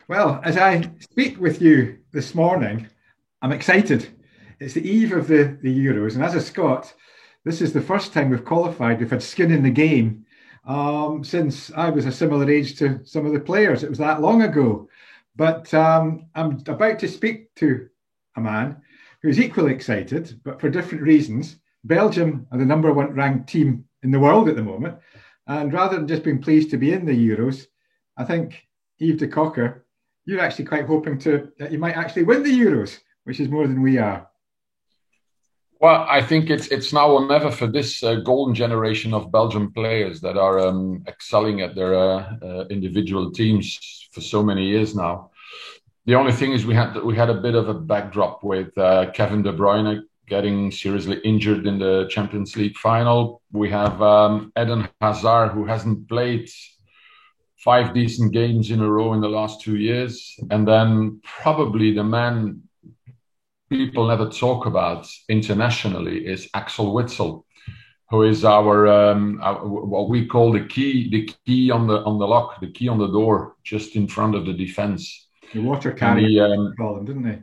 Well, as I speak with you this morning, I'm excited. It's the eve of the Euros, and as a Scot, this is the first time we've qualified. We've had skin in the game since I was a similar age to some of the players. It was that long ago. But I'm about to speak to a man who's equally excited, but for different reasons. Belgium are the number one ranked team in the world at the moment. And rather than just being pleased to be in the Euros, I think Yves de Cocker, you're actually quite hoping to that you might actually win the Euros, which is more than we are. Well, I think it's now or never for this golden generation of Belgian players that are excelling at their individual teams for so many years now. The only thing is we had a bit of a backdrop with Kevin De Bruyne getting seriously injured in the Champions League final. We have Eden Hazard, who hasn't played five decent games in a row in the last 2 years, and then probably the man people never talk about internationally is Axel Witsel, who is our what we call the key on the lock, the key on the door, just in front of the defense. The water And carriers, he, they call them, didn't they?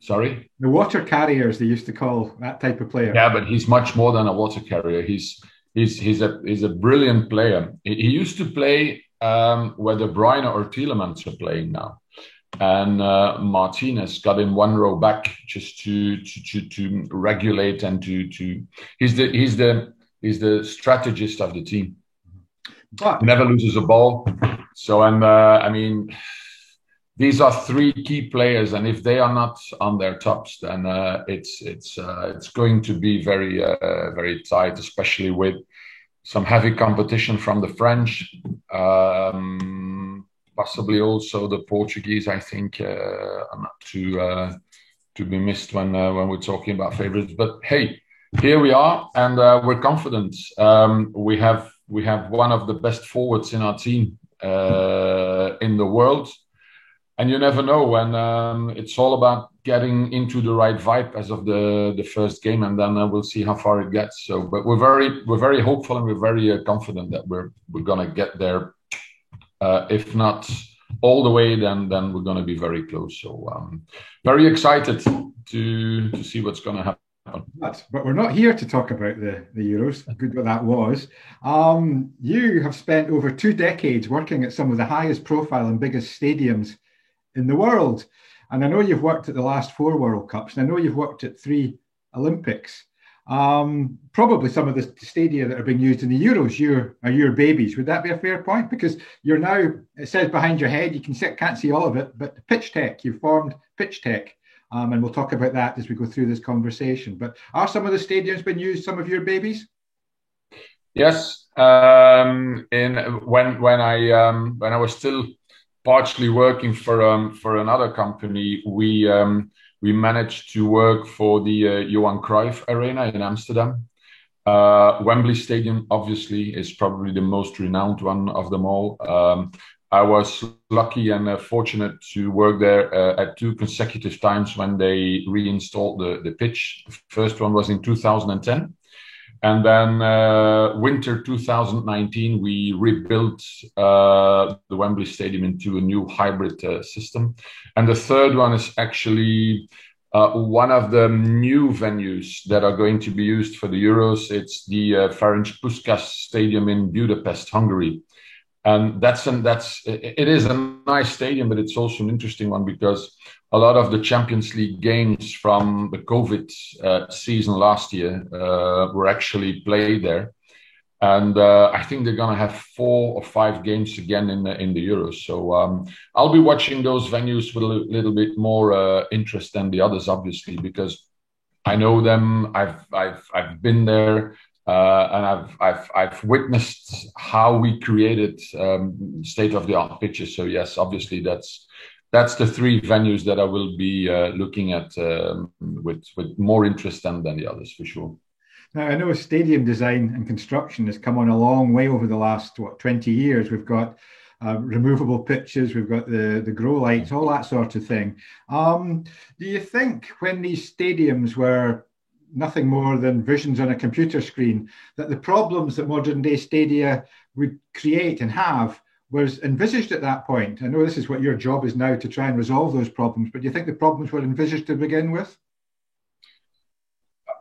sorry, The water carriers, they used to call that type of player. yeah, but he's much more than a water carrier. He's a brilliant player. He used to play where De Bruyne or Tielemans are playing now. And Martinez got him one row back just to regulate and to he's the strategist of the team. But Never loses a ball. So and I mean these are three key players, and if they are not on their tops, then it's going to be very tight, especially with some heavy competition from the French. Possibly also the Portuguese, I think, are not to be missed when we're talking about favorites. But hey, here we are, and we're confident. We have one of the best forwards in our team in the world, and you never know when it's all about getting into the right vibe as of the first game, and then we'll see how far it gets. So, but we're very hopeful, and we're very confident that we're gonna get there. If not all the way, then we're going to be very close. So very excited to see what's going to happen. but we're not here to talk about the Euros. Good what that was. You have spent over 2 decades working at some of the highest profile and biggest stadiums in the world. And I know you've worked at the last four World Cups, and I know you've worked at three Olympics. Probably some of the stadia that are being used in the Euros are your babies. Would that be a fair point? Because you're now, it says behind your head, can't see all of it, but Pitch Tech, you've formed Pitch Tech. And we'll talk about that as we go through this conversation. But are some of the stadiums being used, some of your babies? Yes, in when I was still partially working for another company, we managed to work for the Johan Cruyff Arena in Amsterdam. Wembley Stadium, obviously, is probably the most renowned one of them all. I was lucky and fortunate to work there at two consecutive times when they reinstalled the pitch. The first one was in 2010. And then winter 2019, we rebuilt the Wembley Stadium into a new hybrid system. And the third one is actually one of the new venues that are going to be used for the Euros. It's the Ferenc Puskás Stadium in Budapest, Hungary. And it is a nice stadium, but it's also an interesting one because a lot of the Champions League games from the COVID season last year were actually played there, and I think they're gonna have 4 or 5 games again in the Euros. So I'll be watching those venues with a little bit more interest than the others, obviously, because I know them. I've been there. And I've witnessed how we created state of the art pitches. So yes, obviously that's the three venues that I will be looking at with more interest than the others for sure. Now, I know stadium design and construction has come on a long way over the last, 20 years. We've got removable pitches, we've got the grow lights, all that sort of thing. Do you think when these stadiums were nothing more than visions on a computer screen, that the problems that modern day stadia would create and have was envisaged at that point? I know this is what your job is now, to try and resolve those problems, but do you think the problems were envisaged to begin with?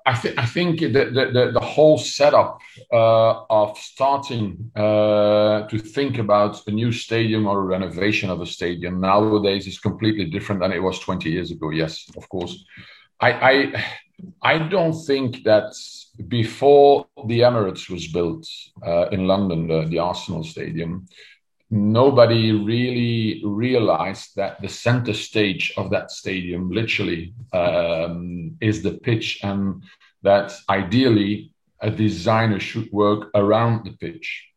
I think the whole setup of starting to think about a new stadium or a renovation of a stadium nowadays is completely different than it was 20 years ago. Yes, of course. I don't think that before the Emirates was built in London, the Arsenal Stadium, nobody really realized that the center stage of that stadium literally is the pitch, and that ideally a designer should work around the pitch,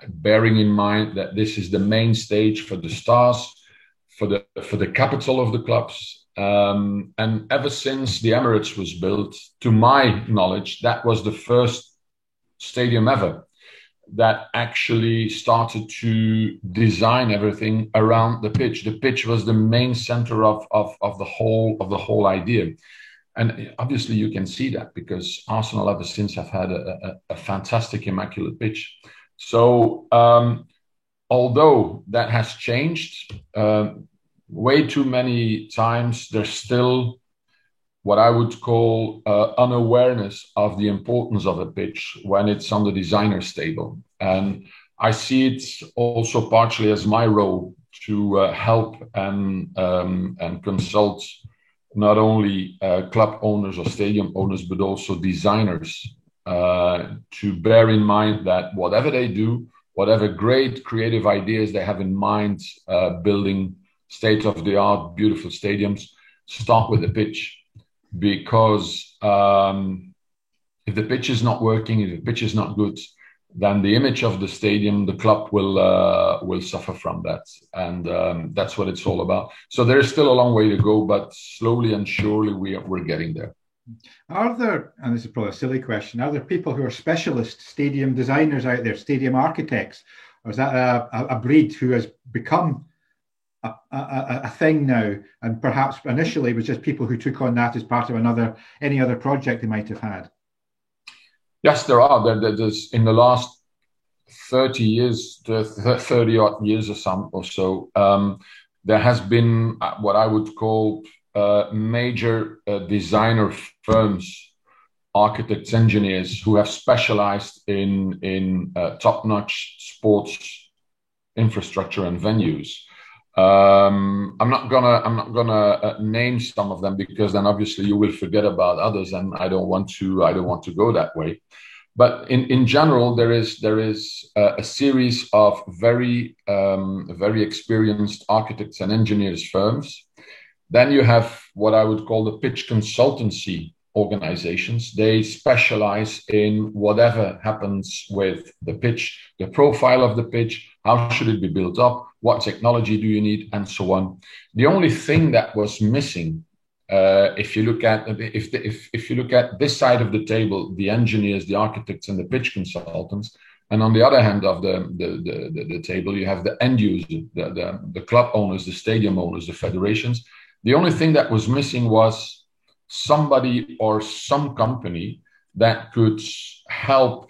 bearing in mind that this is the main stage for the stars, for the capital of the clubs. And ever since the Emirates was built, to my knowledge, that was the first stadium ever that actually started to design everything around the pitch. The pitch was the main center of the whole idea. And obviously you can see that because Arsenal ever since have had a fantastic, immaculate pitch. So although that has changed way too many times, there's still what I would call unawareness of the importance of a pitch when it's on the designer's table. And I see it also partially as my role to help and consult not only club owners or stadium owners, but also designers to bear in mind that whatever they do, whatever great creative ideas they have in mind, building state-of-the-art, beautiful stadiums, start with the pitch. Because if the pitch is not working, if the pitch is not good, then the image of the stadium, the club will suffer from that, and that's what it's all about. So there is still a long way to go, but slowly and surely we're getting there. Are there, and this is probably a silly question, are there people who are specialist stadium designers out there, stadium architects, or is that a breed who has become a thing now, and perhaps initially was just people who took on that as part of any other project they might have had? Yes, there are. There's in the last 30 years, 30 odd years or so, there has been what I would call major designer firms, architects, engineers who have specialized in top-notch sports infrastructure and venues. I'm not gonna name some of them because then obviously you will forget about others, and I don't want to go that way. But in general, there is a series of very experienced architects and engineers firms. Then you have what I would call the pitch consultancy organizations. They specialize in whatever happens with the pitch, the profile of the pitch, how should it be built up, what technology do you need, and so on. The only thing that was missing, if you look at this side of the table, the engineers, the architects, and the pitch consultants, and on the other hand of the table, you have the end user, the club owners, the stadium owners, the federations. The only thing that was missing was somebody or some company that could help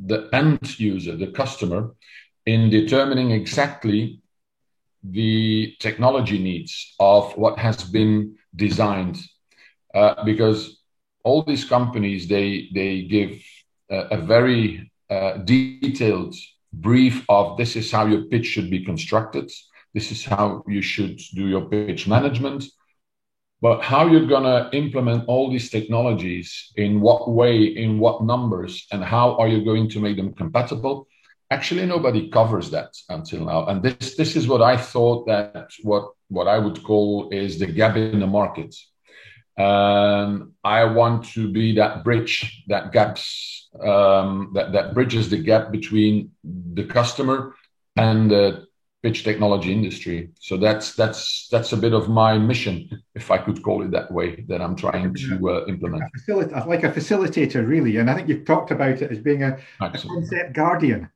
the end user, the customer, in determining exactly the technology needs of what has been designed. Because all these companies, they give a very detailed brief of this is how your pitch should be constructed. This is how you should do your pitch management. But how you're going to implement all these technologies, in what way, in what numbers, and how are you going to make them compatible? Actually, nobody covers that until now. And this is what I thought that what I would call is the gap in the market. And I want to be that bridge, that bridges the gap between the customer and the pitch technology industry. So that's a bit of my mission, if I could call it that way, that I'm trying to implement. Like a facilitator, really. And I think you've talked about it as being a concept guardian.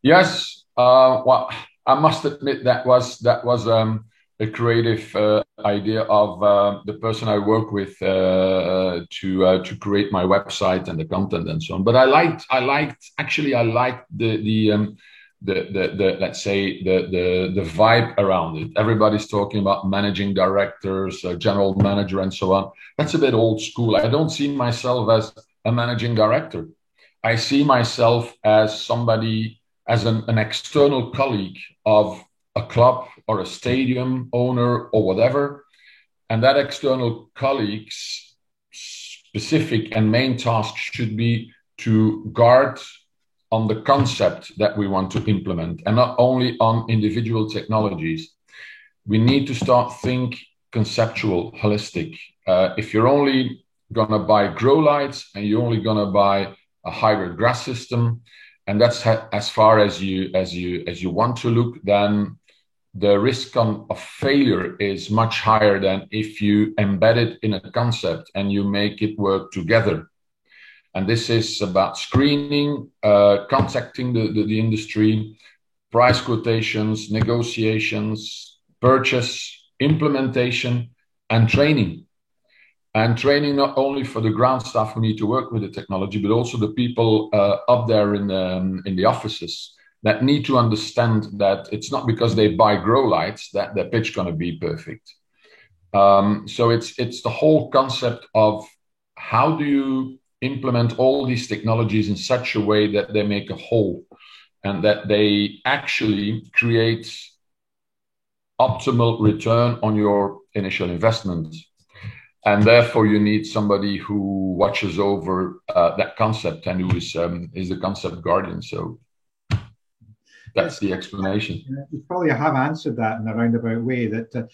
Yes. Well, I must admit that was a creative idea of the person I work with to create my website and the content and so on. But I liked the let's say the vibe around it. Everybody's talking about managing directors, general manager, and so on. That's a bit old school. I don't see myself as a managing director. I see myself as somebody, as an external colleague of a club or a stadium owner or whatever. And that external colleague's specific and main task should be to guard on the concept that we want to implement, and not only on individual technologies. We need to start think conceptual, holistic. If you're only gonna buy grow lights and you're only gonna buy a hybrid grass system, and that's as far as you want to look, then the risk of failure is much higher than if you embed it in a concept and you make it work together. And this is about screening, contacting the industry, price quotations, negotiations, purchase, implementation, and training. And training not only for the ground staff who need to work with the technology, but also the people up there in the offices that need to understand that it's not because they buy grow lights that their pitch going to be perfect. So it's the whole concept of how do you implement all these technologies in such a way that they make a whole and that they actually create optimal return on your initial investment. And therefore, you need somebody who watches over that concept and who is the concept guardian. So that's the explanation. You probably have answered that in a roundabout way, that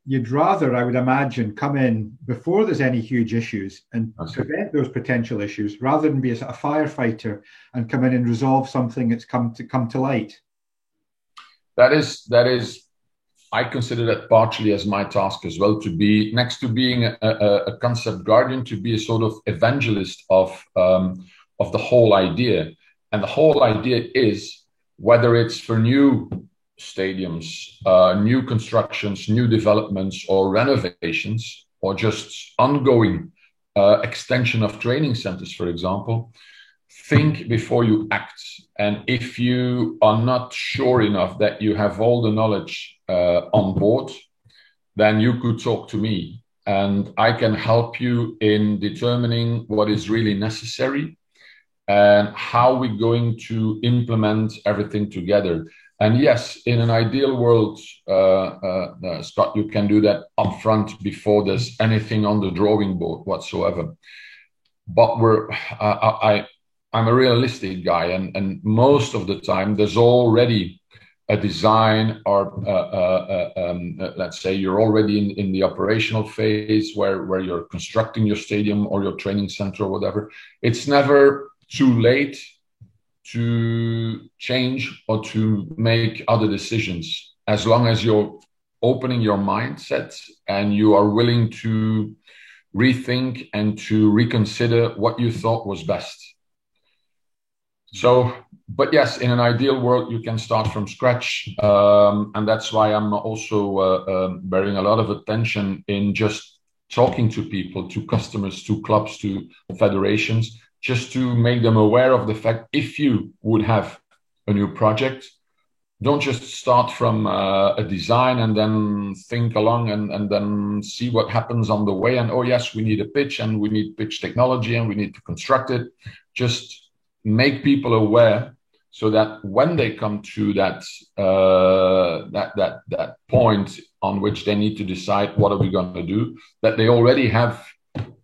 you'd rather, I would imagine, come in before there's any huge issues and prevent those potential issues, rather than be a firefighter and come in and resolve something that's come to light. That is, I consider that partially as my task as well, to be, next to being a concept guardian, to be a sort of evangelist of the whole idea. And the whole idea is, whether it's for new stadiums, new constructions, new developments, or renovations, or just ongoing extension of training centers, for example, think before you act. And if you are not sure enough that you have all the knowledge on board, then you could talk to me and I can help you in determining what is really necessary and how we're going to implement everything together. And yes, in an ideal world, Scott, you can do that upfront before there's anything on the drawing board whatsoever. But I'm a realistic guy, and most of the time there's already a design, or let's say you're already in the operational phase where you're constructing your stadium or your training center or whatever. It's never too late to change or to make other decisions, as long as you're opening your mindset and you are willing to rethink and to reconsider what you thought was best. So, but yes, in an ideal world, you can start from scratch. And that's why I'm also bearing a lot of attention in just talking to people, to customers, to clubs, to federations, just to make them aware of the fact, if you would have a new project, don't just start from a design and then think along and then see what happens on the way. And, oh, yes, we need a pitch and we need pitch technology and we need to construct it. Just make people aware so that when they come to that point on which they need to decide what are we going to do, that they already have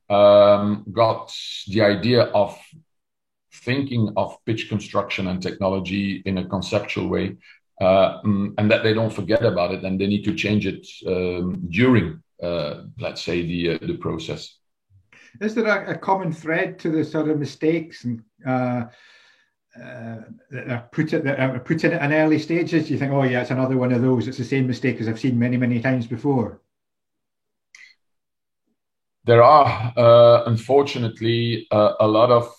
got the idea of thinking of pitch construction and technology in a conceptual way, and that they don't forget about it and they need to change it during, let's say, the process. Is there a common thread to the sort of mistakes and that are put in at early stages? Do you think, oh yeah, it's another one of those, it's the same mistake as I've seen many, many times before? There are, unfortunately, a lot of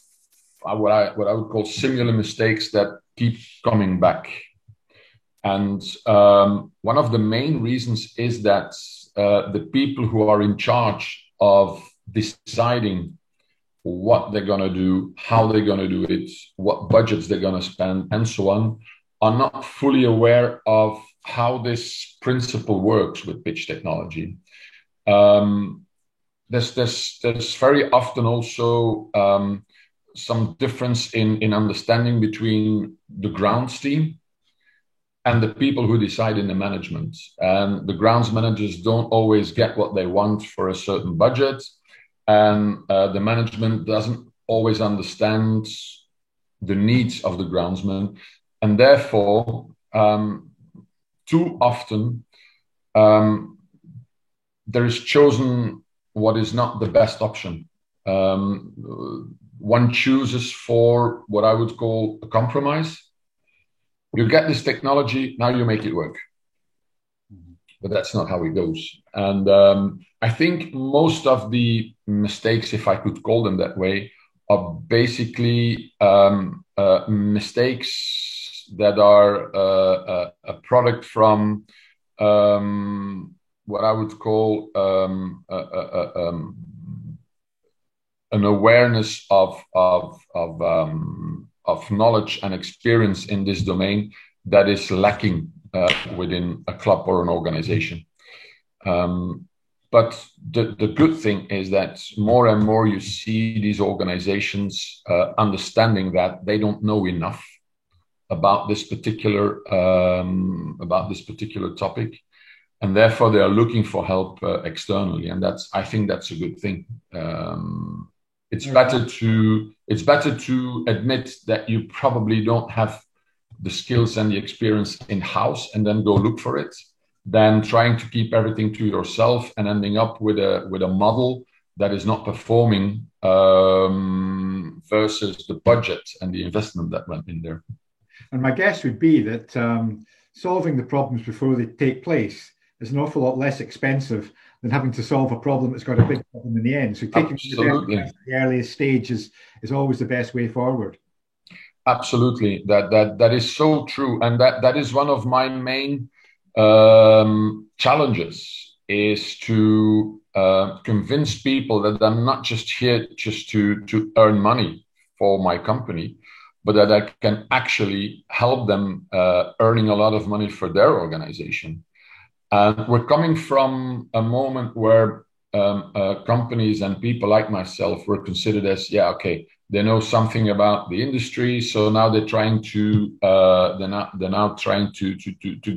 what I would call similar mistakes that keep coming back. And one of the main reasons is that the people who are in charge of deciding what they're going to do, how they're going to do it, what budgets they're going to spend, and so on, are not fully aware of how this principle works with pitch technology. There's very often also some difference in understanding between the grounds team and the people who decide in the management. And the grounds managers don't always get what they want for a certain budget, and the management doesn't always understand the needs of the groundsman, and therefore too often there is chosen what is not the best option. One chooses for what I would call a compromise. You get this technology, now you make it work. But that's not how it goes. And I think most of the mistakes, if I could call them that way, are basically mistakes that are a product from what I would call an awareness of knowledge and experience in this domain that is lacking within a club or an organization. But the good thing is that more and more you see these organizations understanding that they don't know enough about this particular topic, and therefore they are looking for help externally, and I think that's a good thing. It's better to admit that you probably don't have the skills and the experience in-house and then go look for it, than trying to keep everything to yourself and ending up with a model that is not performing versus the budget and the investment that went in there. And my guess would be that solving the problems before they take place is an awful lot less expensive than having to solve a problem that's got a big problem in the end. So taking the earliest stage is always the best way forward. Absolutely, that is so true, and that is one of my main challenges, is to convince people that I'm not just here just to earn money for my company, but that I can actually help them earning a lot of money for their organization. And we're coming from a moment where companies and people like myself were considered as, they know something about the industry, so now they're trying to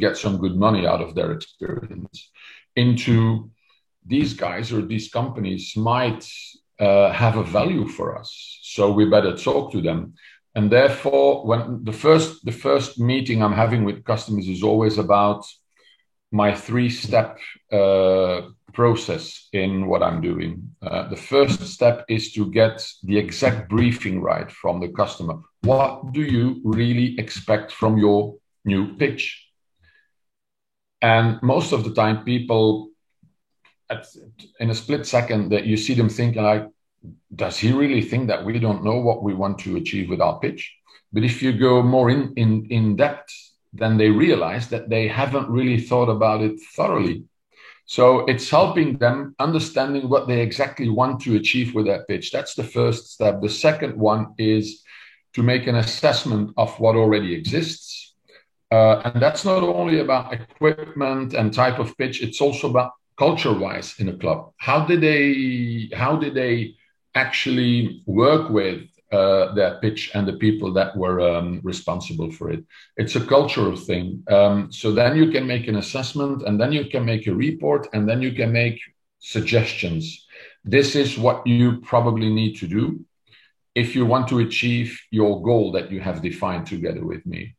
get some good money out of their experience. Into these guys or these companies might have a value for us, so we better talk to them. And therefore, when the first meeting I'm having with customers is always about my 3-step process in what I'm doing. The first step is to get the exact briefing right from the customer. What do you really expect from your new pitch? And most of the time, people, in a split second, that you see them thinking like, does he really think that we don't know what we want to achieve with our pitch? But if you go more in depth, then they realize that they haven't really thought about it thoroughly. So it's helping them understanding what they exactly want to achieve with that pitch. That's the first step. The second one is to make an assessment of what already exists. And that's not only about equipment and type of pitch, it's also about culture-wise in a club. How did they actually work with their pitch and the people that were responsible for it? It's a cultural thing. So then you can make an assessment, and then you can make a report, and then you can make suggestions. This is what you probably need to do if you want to achieve your goal that you have defined together with me.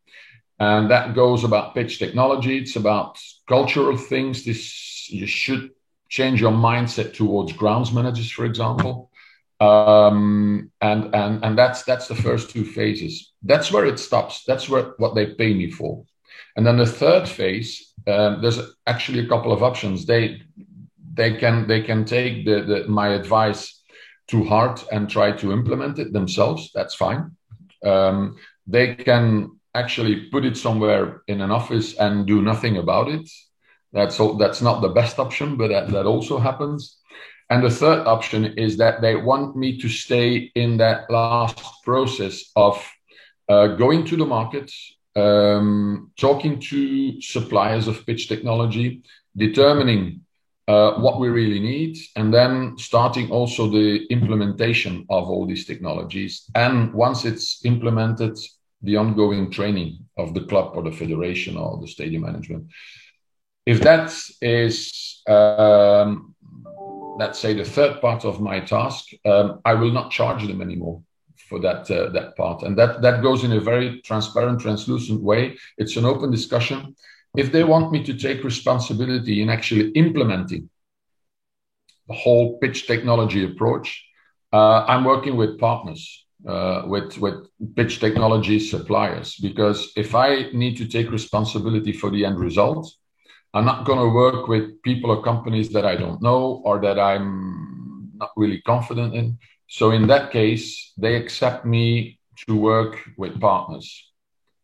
And that goes about pitch technology. It's about cultural things. You should change your mindset towards grounds managers, for example. And that's the first 2 phases. That's where it stops. That's what they pay me for. And then the third phase, there's actually a couple of options. They can take my advice to heart and try to implement it themselves. That's fine. They can actually put it somewhere in an office and do nothing about it. That's not the best option, but that also happens. And the third option is that they want me to stay in that last process of going to the market, talking to suppliers of pitch technology, determining what we really need, and then starting also the implementation of all these technologies. And once it's implemented, the ongoing training of the club or the federation or the stadium management. If that is, let's say, the third part of my task, I will not charge them anymore for that part. And that goes in a very transparent, translucent way. It's an open discussion. If they want me to take responsibility in actually implementing the whole pitch technology approach, I'm working with partners, with pitch technology suppliers, because if I need to take responsibility for the end result, I'm not going to work with people or companies that I don't know or that I'm not really confident in. So in that case, they accept me to work with partners.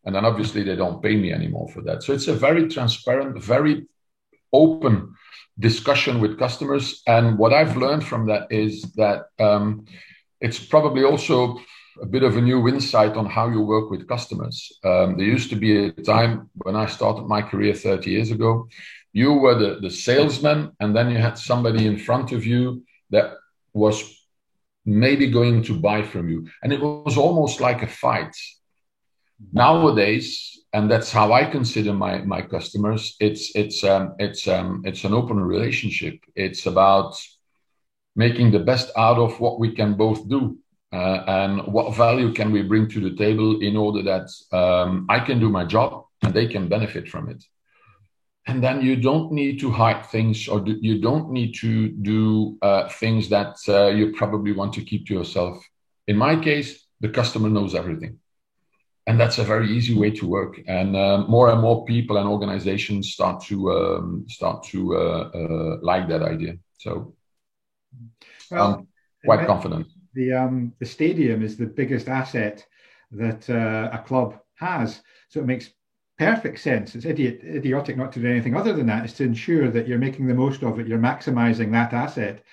And then obviously they don't pay me anymore for that. So it's a very transparent, very open discussion with customers. And what I've learned from that is that it's probably also a bit of a new insight on how you work with customers. There used to be a time when I started my career 30 years ago, you were the salesman, and then you had somebody in front of you that was maybe going to buy from you. And it was almost like a fight. Nowadays, and that's how I consider my customers, it's an open relationship. It's about making the best out of what we can both do, and what value can we bring to the table in order that I can do my job and they can benefit from it. And then you don't need to hide things, or you don't need to do things that you probably want to keep to yourself. In my case, the customer knows everything. And that's a very easy way to work. And more and more people and organizations start to like that idea. So I'm quite confident. The stadium is the biggest asset that a club has. So it makes perfect sense. It's idiotic not to do anything other than that, is to ensure that you're making the most of it, you're maximizing that asset.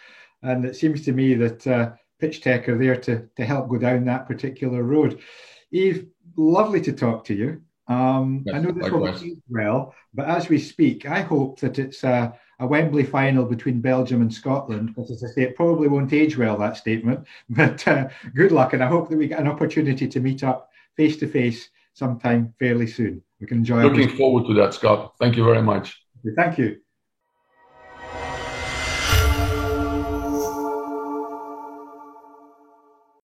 And it seems to me that Pitch Tech are there to help go down that particular road. Yves, lovely to talk to you. Yes, I know this will be well, but as we speak, I hope that it's a Wembley final between Belgium and Scotland. But as I say, it probably won't age well, that statement. But good luck, and I hope that we get an opportunity to meet up face to face sometime fairly soon. We can enjoy. Looking forward to that, Scott. Thank you very much. Thank you.